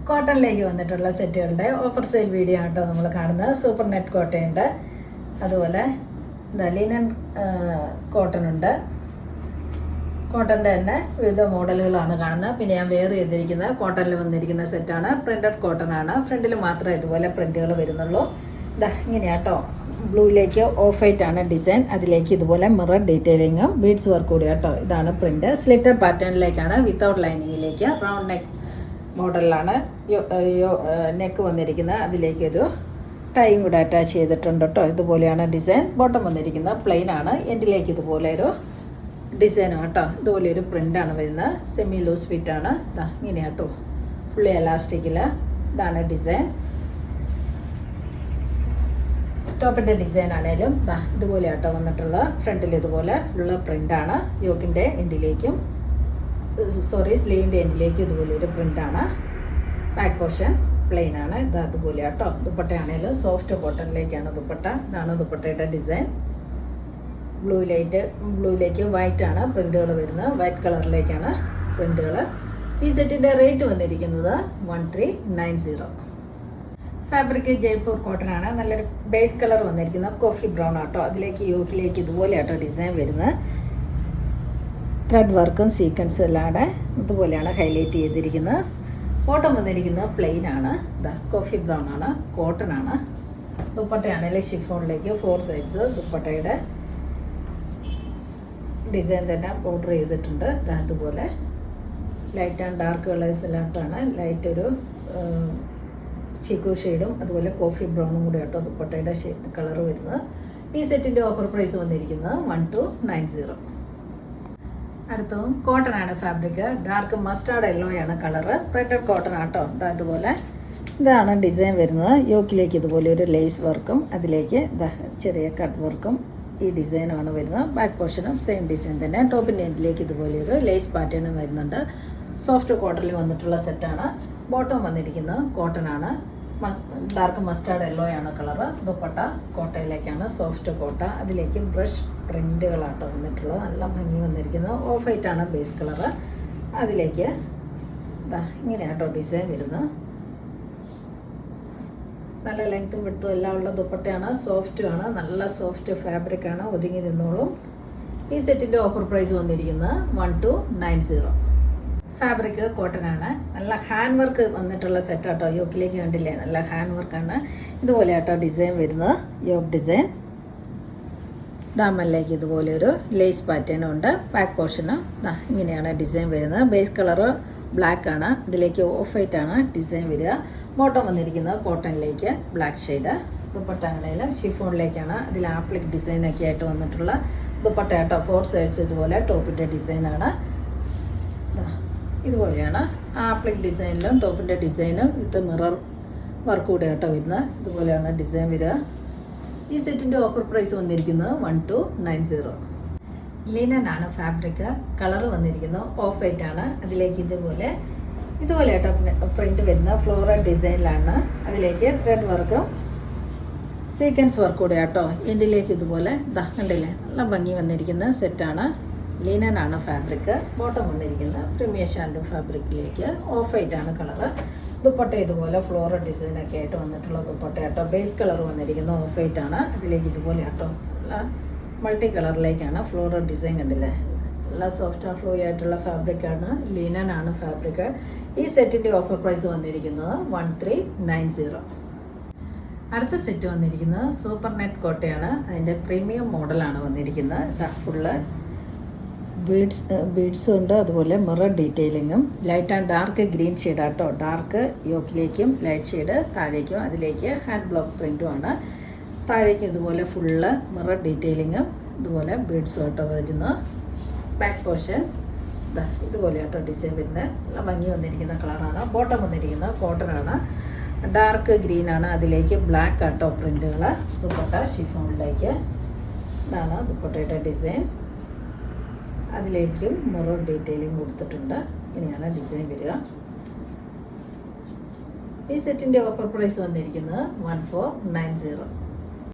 കോട്ടണിലേക്ക് വന്നിട്ടുള്ള സെറ്റുകളുടെ offer sale video ആട്ടോ നമ്മൾ കാണുന്നത്. സൂപ്പർ നെറ്റ് കോട്ടയുണ്ട്, അതുപോലെ ലിനൻ കോട്ടൺ ഉണ്ട്. കോട്ടൻ്റെ തന്നെ വിവിധ മോഡലുകളാണ് കാണുന്നത്. പിന്നെ ഞാൻ വെയർ ചെയ്തിരിക്കുന്ന കോട്ടണിൽ വന്നിരിക്കുന്ന സെറ്റാണ്. പ്രിൻറ്റഡ് കോട്ടൺ ആണ്. ഫ്രണ്ടിൽ മാത്രമേ ഇതുപോലെ പ്രിൻറ്റുകൾ വരുന്നുള്ളൂ. ഇതാ ഇങ്ങനെയാട്ടോ. ബ്ലൂയിലേക്ക് ഓഫ് വൈറ്റ് ആണ് ഡിസൈൻ. അതിലേക്ക് ഇതുപോലെ മിറർ ഡീറ്റെയിലിങ്ങും ബീഡ്സ് വർക്ക് കൂടി കേട്ടോ. ഇതാണ് പ്രിൻറ്റ്. സ്ലിറ്റഡ് പാറ്റേണിലേക്കാണ്, വിത്തൗട്ട് ലൈനിങ്ങിലേക്ക് റൗണ്ട് നെക്ക് മോഡലിലാണ് നെക്ക് വന്നിരിക്കുന്നത്. അതിലേക്കൊരു ടൈം കൂടെ അറ്റാച്ച് ചെയ്തിട്ടുണ്ട് കേട്ടോ. ഇതുപോലെയാണ് ഡിസൈൻ. ബോട്ടം വന്നിരിക്കുന്നത് പ്ലെയിൻ ആണ്. എൻഡിലേക്ക് ഇതുപോലെ ഒരു ഡിസൈനാണ് കേട്ടോ. ഇതുപോലെ ഒരു പ്രിൻ്റാണ് വരുന്നത്. സെമി ലൂസ് ഫിറ്റാണ്. ഇതാ ഇങ്ങനെയാട്ടോ, ഫുള്ളി എലാസ്റ്റിക്കിൽ. ഇതാണ് ഡിസൈൻ. ടോപ്പിൻ്റെ ഡിസൈൻ ആണേലും ഇതുപോലെ ആട്ടോ വന്നിട്ടുള്ള. ഫ്രണ്ടിൽ ഇതുപോലെ ഉള്ള പ്രിൻ്റാണ്. യോക്കിൻ്റെ എൻഡിലേക്കും സ്ലീവിൻ്റെ എൻഡിലേക്ക് ഇതുപോലെ ഒരു പ്രിൻ്റാണ്. ബാക്ക് പോർഷൻ പ്ലെയിൻ ആണ്. ഇത് അതുപോലെ ആട്ടോ. ദുപ്പട്ടയാണേലും സോഫ്റ്റ് കോട്ടണിലേക്കാണ് ദുപ്പട്ട. ഇതാണ് ദുപ്പട്ടയുടെ ഡിസൈൻ. ബ്ലൂയിലേക്ക് വൈറ്റ് ആണ് പ്രിൻ്റുകൾ വരുന്നത്. വൈറ്റ് കളറിലേക്കാണ് പ്രിൻ്റുകൾ. ഈ സെറ്റിൻ്റെ റേറ്റ് വന്നിരിക്കുന്നത് 1390. ഫാബ്രിക് ജയ്പൂർ കോട്ടൺ ആണ്. നല്ലൊരു ബേസ് കളർ വന്നിരിക്കുന്നത് കോഫി ബ്രൗൺ ആട്ടോ. അതിലേക്ക് യോക്കിലേക്ക് ഇതുപോലെ ആട്ടോ ഡിസൈൻ വരുന്നത്. ത്രെഡ് വർക്കും സീക്വൻസും എല്ലാടെ ഇതുപോലെയാണ് ഹൈലൈറ്റ് ചെയ്തിരിക്കുന്നത്. ബോട്ടം വന്നിരിക്കുന്നത് പ്ലെയിൻ ആണ്. ഇതാ കോഫി ബ്രൗൺ ആണ്, കോട്ടൺ ആണ്. ദുപ്പട്ടയാണെങ്കിൽ ഷിഫോണിലേക്ക് 4 സൈഡ്സ് ദുപ്പട്ടയുടെ ഡിസൈൻ തന്നെ ഓർഡർ ചെയ്തിട്ടുണ്ട്. അതുപോലെ ലൈറ്റ് ആൻഡ് ഡാർക്ക് കളേഴ്സിലായിട്ടാണ്. ലൈറ്റ് ഒരു ചീക്കു ഷെയ്ഡും അതുപോലെ കോഫി ബ്രൗണും കൂടി ആട്ടോ ദുപ്പട്ടയുടെ കളർ വരുന്നത്. ഈ സെറ്റിൻ്റെ ഓഫർ പ്രൈസ് വന്നിരിക്കുന്നത് 1290. അടുത്തതും കോട്ടൺ ആണ് ഫാബ്രിക്. ഡാർക്ക് മസ്റ്റാർഡ് യെല്ലോ ആണ് കളറ്. പ്രിന്റഡ് കോട്ടൺ ആട്ടോ. അതുപോലെ ഇതാണ് ഡിസൈൻ വരുന്നത്. യോക്കിലേക്ക് ഇതുപോലെ ഒരു ലേസ് വർക്കും അതിലേക്ക് ചെറിയ കട്ട് വർക്കും ഈ ഡിസൈനുമാണ് വരുന്നത്. ബാക്ക് പോർഷനും സെയിം ഡിസൈൻ തന്നെ. ടോപ്പിൻ്റെ എൻഡിലേക്ക് ഇതുപോലെ ഒരു ലേസ് പാറ്റേണും വരുന്നുണ്ട്. സോഫ്റ്റ് കോട്ടണിൽ വന്നിട്ടുള്ള സെറ്റാണ്. ബോട്ടം വന്നിരിക്കുന്നത് കോട്ടൺ ആണ്. ഡാർക്ക് മസ്റ്റാർഡ് യെല്ലോ ആണ് കളറ്. ദുപ്പട്ട കോട്ടയിലേക്കാണ്, സോഫ്റ്റ് കോട്ട. അതിലേക്ക് ബ്രഷ് പ്രിൻറ്റുകളാട്ടോ വന്നിട്ടുള്ളത്. നല്ല ഭംഗി വന്നിരിക്കുന്നത്. ഓഫ് വൈറ്റ് ആണ് ബേസ് കളറ്. അതിലേക്ക് ഇങ്ങനെയാട്ടോ ഡിസൈൻ വരുന്നത്. നല്ല ലെങ്ത്തും വിടുത്തും എല്ലാം ഉള്ള ദുപ്പട്ടയാണ്. സോഫ്റ്റും ആണ്. നല്ല സോഫ്റ്റ് ഫാബ്രിക്കാണ്. ഒതുങ്ങി നിന്നോളും. ഈ സെറ്റിൻ്റെ ഓഫർ പ്രൈസ് വന്നിരിക്കുന്നത് 1290. ഫാബ്രിക് കോട്ടൺ ആണ്. നല്ല ഹാൻഡ് വർക്ക് വന്നിട്ടുള്ള സെറ്റാട്ടോ. യോക്കിലേക്ക് കണ്ടില്ലേ, നല്ല ഹാൻഡ് വർക്കാണ്. ഇതുപോലെ ആട്ടോ ഡിസൈൻ വരുന്നത്. Yoke design. ദാമനിലേക്ക് ഇതുപോലെ ഒരു ലേസ് പാറ്റേണും ഉണ്ട്. ബാക്ക് പോർഷന് ഇങ്ങനെയാണ് ഡിസൈൻ വരുന്നത്. ബേസ് കളറ് ബ്ലാക്ക് ആണ്. ഇതിലേക്ക് ഓഫ് വൈറ്റ് ആണ് ഡിസൈൻ വരിക. ബോട്ടം വന്നിരിക്കുന്നത് കോട്ടണിലേക്ക് ബ്ലാക്ക് ഷെയ്ഡ്. ദുപ്പട്ട ആണെങ്കിലും ഷിഫോണിലേക്കാണ്. അതിൽ ആപ്ലിക് ഡിസൈനൊക്കെ ആയിട്ട് വന്നിട്ടുള്ള ദുപ്പട്ട ആട്ടോ. 4 സൈഡ്സ് ഇതുപോലെ ടോപ്പിൻ്റെ ഡിസൈനാണ്. ഇതുപോലെയാണ് ആപ്ലിക് ഡിസൈനിലും ടോപ്പിൻ്റെ ഡിസൈനും ഇത് മിറർ വർക്ക് കൂടെ ആട്ടോ വരുന്നത്. ഇതുപോലെയാണ് ഡിസൈൻ വരിക. ഈ സെറ്റിൻ്റെ ഓഫർ പ്രൈസ് വന്നിരിക്കുന്നത് 1290. ലിനൻ ആണ് ഫാബ്രിക്. കളർ വന്നിരിക്കുന്നത് ഓഫ് വൈറ്റ് ആണ്. അതിലേക്ക് ഇതുപോലെ ആട്ടോ പ്രിന്റ് വരുന്ന ഫ്ലോറൽ ഡിസൈനിലാണ്. അതിലേക്ക് ത്രെഡ് വർക്കും സീക്വൻസ് വർക്ക് കൂടെ ആട്ടോ. എൻഡിലേക്ക് ഇതുപോലെ കണ്ടില്ലേ, നല്ല ഭംഗി വന്നിരിക്കുന്ന സെറ്റാണ്. ലിനൻ ആണ് ഫാബ്രിക്. ബോട്ടം വന്നിരിക്കുന്നത് പ്രീമിയം ഷാൻഡു ഫാബ്രിക്കിലേക്ക് ഓഫ് വൈറ്റ് ആണ് കളറ്. ദുപ്പട്ട ഇതുപോലെ ഫ്ലോറൽ ഡിസൈനൊക്കെ ആയിട്ട് വന്നിട്ടുള്ള ദുപ്പട്ട ആട്ടോ. ബേസ് കളർ വന്നിരിക്കുന്നത് ഓഫ് വൈറ്റ് ആണ്. അതിലേക്ക് ഇതുപോലെ ആട്ടോ നല്ല മൾട്ടി കളറിലേക്കാണ് ഫ്ലോറൽ ഡിസൈൻ. കണ്ടില്ലേ, നല്ല സോഫ്റ്റ് ആൻഡ് ഫ്ലോയി ആയിട്ടുള്ള ഫാബ്രിക്കാണ്. ലിനൻ ആണ് ഫാബ്രിക്. ഈ സെറ്റിൻ്റെ ഓഫർ പ്രൈസ് വന്നിരിക്കുന്നത് 1390. അടുത്ത സെറ്റ് വന്നിരിക്കുന്നത് സൂപ്പർ നെറ്റ് കോട്ടയാണ്. അതിൻ്റെ പ്രീമിയം മോഡലാണ് വന്നിരിക്കുന്നത്. ഫുള്ള് ബീഡ്സും ഉണ്ട്. അതുപോലെ മിറർ ഡീറ്റെയിലിങ്ങും. ലൈറ്റ് ആൻഡ് ഡാർക്ക് ഗ്രീൻ ഷെയ്ഡാട്ടോ. ഡാർക്ക് യോക്കിലേക്കും ലൈറ്റ് ഷെയ്ഡ് താഴേക്കും. അതിലേക്ക് ഹാൻഡ് ബ്ലോക്ക് പ്രിൻറ്റും ആണ്. താഴേക്ക് ഇതുപോലെ ഫുള്ള് മിറർ ഡീറ്റെയിലിങ്ങും ഇതുപോലെ ബീഡ്സും ആട്ടോ വരുന്നു. ബാക്ക് പോർഷൻ ഇതുപോലെ ആട്ടോ ഡിസൈൻ വരുന്നത്. നല്ല ഭംഗി വന്നിരിക്കുന്ന കളറാണ്. ബോട്ടം വന്നിരിക്കുന്നത് കോട്ടൺ ആണ്. ഡാർക്ക് ഗ്രീൻ ആണ്. അതിലേക്ക് ബ്ലാക്ക് ആട്ടോ പ്രിൻറ്റുകൾ. ദുപ്പട്ട ഷിഫോണിലേക്ക്. ഇതാണ് ദുപ്പട്ടയുടെ ഡിസൈൻ. അതിലേക്കും മിറർ ഡീറ്റെയിലിംഗ് കൊടുത്തിട്ടുണ്ട്. ഇങ്ങനെയാണ് ഡിസൈൻ വരിക. ഈ സെറ്റിൻ്റെ ഓഫർ പ്രൈസ് വന്നിരിക്കുന്നത് 1490.